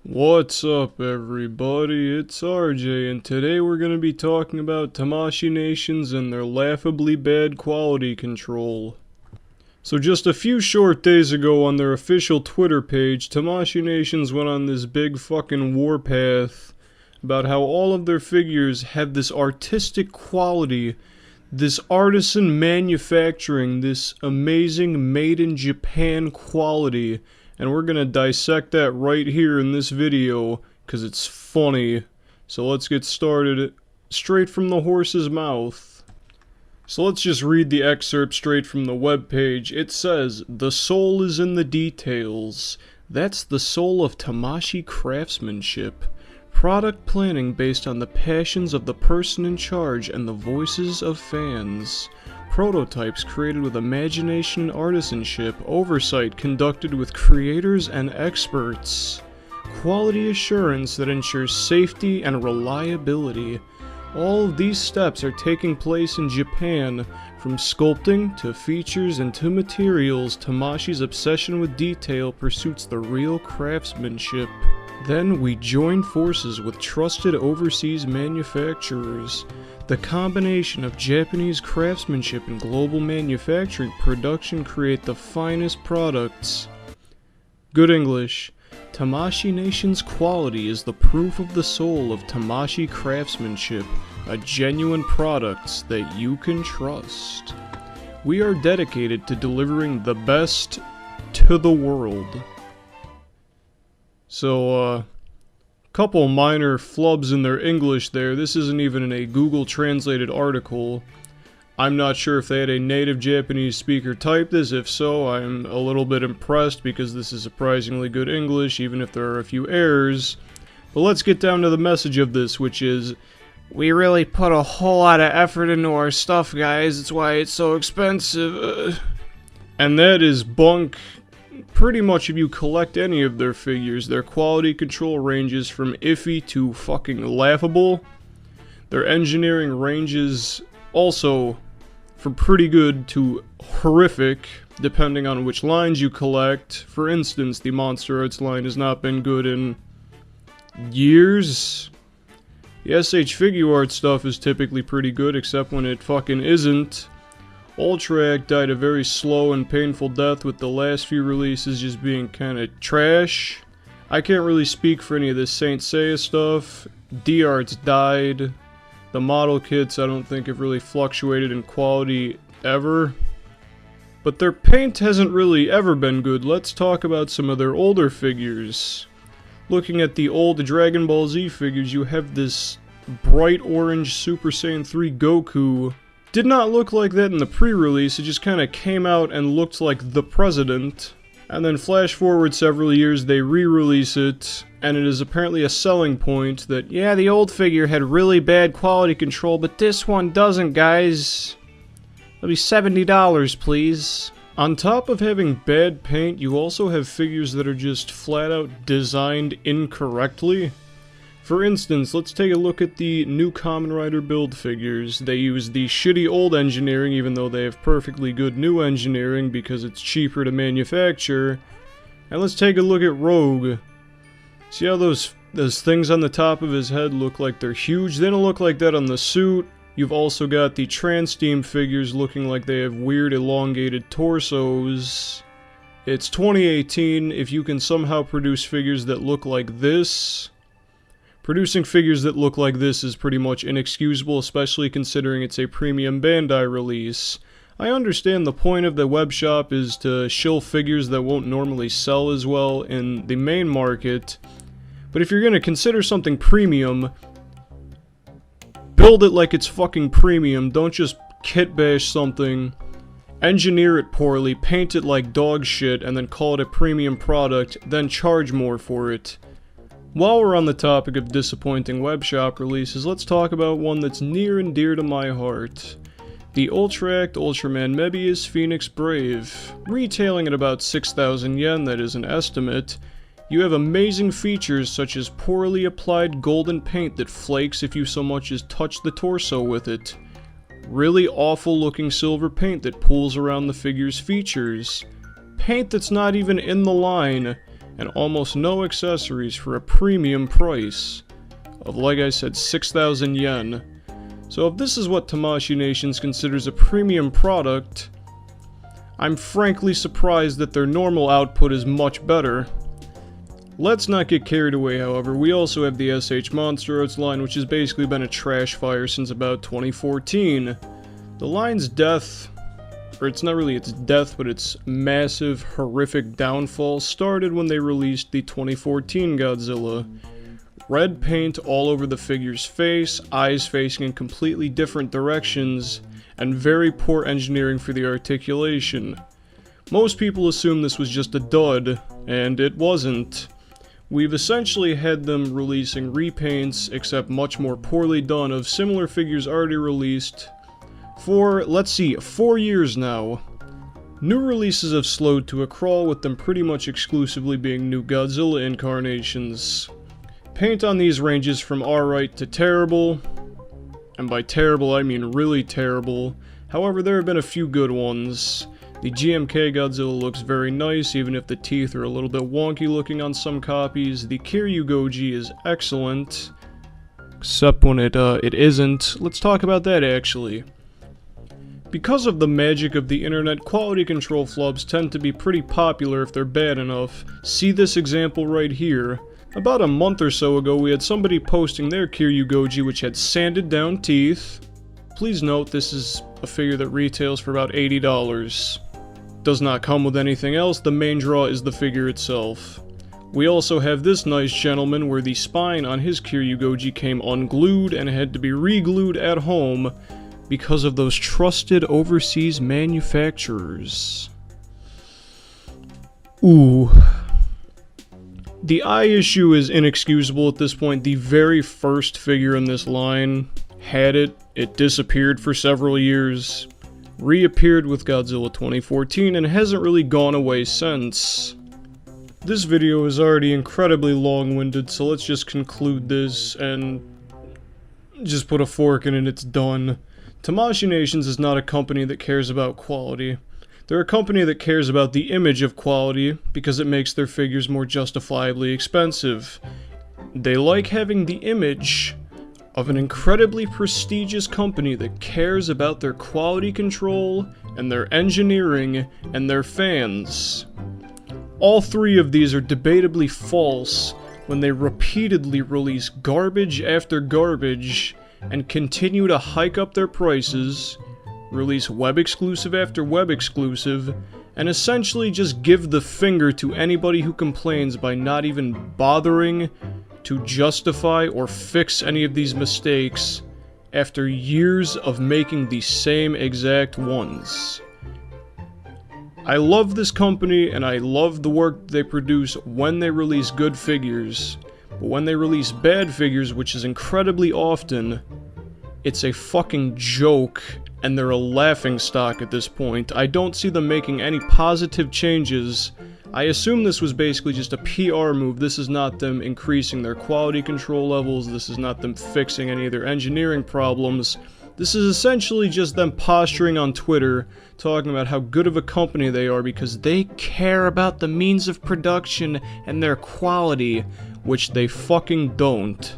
What's up, everybody? It's RJ, and today we're going to be talking about Tamashii nations and their laughably bad quality control. So just a few short days ago on their official Twitter page, Tamashii nations went on this big fucking warpath about how all of their figures have this artistic quality, this artisan manufacturing, this amazing made in Japan quality. And we're gonna dissect that right here in this video, cause it's funny. So let's get started straight from the horse's mouth. So let's just read the excerpt straight from the webpage. It says, "The soul is in the details. That's the soul of Tamashii craftsmanship. Product planning based on the passions of the person in charge and the voices of fans. Prototypes created with imagination and artisanship, oversight conducted with creators and experts. Quality assurance that ensures safety and reliability. All of these steps are taking place in Japan, from sculpting to features and to materials. Tamashii's obsession with detail pursues the real craftsmanship. Then we join forces with trusted overseas manufacturers. The combination of Japanese craftsmanship and global manufacturing production create the finest products." Good English. Tamashii nation's quality is the proof of the soul of Tamashii craftsmanship, a genuine products that you can trust. We are dedicated to delivering the best to the world. So, couple minor flubs in their English there. This isn't even in a Google translated article. I'm not sure if they had a native Japanese speaker type this. If so, I'm a little bit impressed because this is surprisingly good English, even if there are a few errors. But let's get down to the message of this, which is, "We really put a whole lot of effort into our stuff, guys. It's why it's so expensive." And that is bunk. Pretty much if you collect any of their figures, their quality control ranges from iffy to fucking laughable. Their engineering ranges also from pretty good to horrific, depending on which lines you collect. For instance, the Monster Arts line has not been good in years. The SH Figuart stuff is typically pretty good, except when it fucking isn't. Ultrac died a very slow and painful death, with the last few releases just being kinda trash. I can't really speak for any of this Saint Seiya stuff. D-Arts died. The model kits I don't think have really fluctuated in quality ever. But their paint hasn't really ever been good. Let's talk about some of their older figures. Looking at the old Dragon Ball Z figures, you have this bright orange Super Saiyan 3 Goku. Did not look like that in the pre-release, it just kinda came out and looked like the president. And then flash forward several years, they re-release it, and it is apparently a selling point that, yeah, the old figure had really bad quality control, but this one doesn't, guys. It'll be $70, please. On top of having bad paint, you also have figures that are just flat out designed incorrectly. For instance, let's take a look at the new Kamen Rider build figures. They use the shitty old engineering, even though they have perfectly good new engineering because it's cheaper to manufacture. And let's take a look at Rogue. See how those things on the top of his head look like they're huge? They don't look like that on the suit. You've also got the Trans Team figures looking like they have weird elongated torsos. It's 2018. If you can somehow produce figures that look like this, producing figures that look like this is pretty much inexcusable, especially considering it's a premium Bandai release. I understand the point of the webshop is to shill figures that won't normally sell as well in the main market, but if you're gonna consider something premium, build it like it's fucking premium. Don't just kit bash something, engineer it poorly, paint it like dog shit, and then call it a premium product, then charge more for it. While we're on the topic of disappointing webshop releases, let's talk about one that's near and dear to my heart. The Ultract Ultraman Mebius Phoenix Brave. Retailing at about 6,000 yen, that is an estimate. You have amazing features such as poorly applied golden paint that flakes if you so much as touch the torso with it. Really awful looking silver paint that pools around the figure's features. Paint that's not even in the line. and almost no accessories for a premium price of, like I said, 6,000 yen. So if this is what Tamashii Nations considers a premium product, I'm frankly surprised that their normal output is much better. Let's not get carried away, however. We also have the SH Monster Arts line, which has basically been a trash fire since about 2014. The line's death, or it's not really its death, but its massive, horrific downfall started when they released the 2014 Godzilla. Red paint all over the figure's face, eyes facing in completely different directions, and very poor engineering for the articulation. Most people assume this was just a dud, and it wasn't. We've essentially had them releasing repaints, except much more poorly done, of similar figures already released for, let's see, 4 years now. New releases have slowed to a crawl, with them pretty much exclusively being new Godzilla incarnations. Paint on these ranges from alright to terrible, and by terrible I mean really terrible. However, there have been a few good ones. The GMK Godzilla looks very nice, even if the teeth are a little bit wonky looking on some copies. The Kiryu Goji is excellent, except when it isn't. Let's talk about that actually. Because of the magic of the internet, quality control flubs tend to be pretty popular if they're bad enough. See this example right here. About a month or so ago, we had somebody posting their Kiryu Goji which had sanded down teeth. Please note this is a figure that retails for about $80. Does not come with anything else, the main draw is the figure itself. We also have this nice gentleman where the spine on his Kiryu Goji came unglued and had to be re-glued at home because of those trusted overseas manufacturers. Ooh. The eye issue is inexcusable at this point. The very first figure in this line had it. It disappeared for several years, reappeared with Godzilla 2014, and hasn't really gone away since. This video is already incredibly long-winded, so let's just conclude this and just put a fork in it and it's done. Tamashii Nations is not a company that cares about quality. They're a company that cares about the image of quality because it makes their figures more justifiably expensive. They like having the image of an incredibly prestigious company that cares about their quality control and their engineering and their fans. All three of these are debatably false when they repeatedly release garbage after garbage and continue to hike up their prices, release web exclusive after web exclusive, and essentially just give the finger to anybody who complains by not even bothering to justify or fix any of these mistakes after years of making the same exact ones. I love this company and I love the work they produce when they release good figures, but when they release bad figures, which is incredibly often, it's a fucking joke and they're a laughingstock at this point. I don't see them making any positive changes. I assume this was basically just a PR move. This is not them increasing their quality control levels. This is not them fixing any of their engineering problems. This is essentially just them posturing on Twitter, talking about how good of a company they are because they care about the means of production and their quality, which they fucking don't.